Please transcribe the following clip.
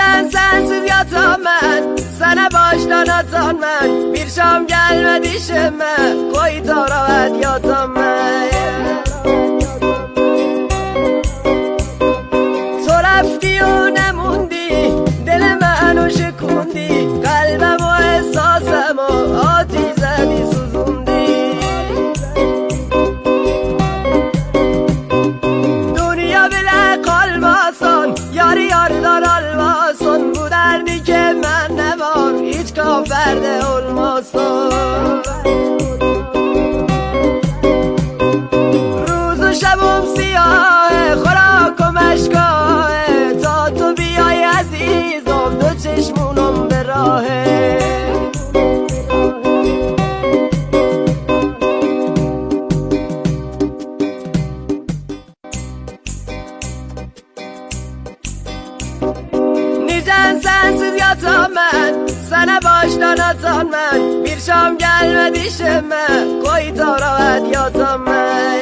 Necen sensiz yatam ben, sana baştan atan ben. Bir şam gelmedi işime, koy taravet yatam ben. تو رفتی و نموندی، دل منو شکوندی، قلبم و احساسم و آتی زدی سوزوندی. دنیا بله قلباسان، یاری یاردار almasın. Bu derdi ki ben ne var, hiç kaferde olmasın. روز و شبم سیاهه، خوراکم اشکاهه، تا تو بیای عزیزم دو چشمونم به راهه. Necen sensiz yatam ben, sana baştan atan ben. Bir şam gelmedi işime, koy taravet yatam ben.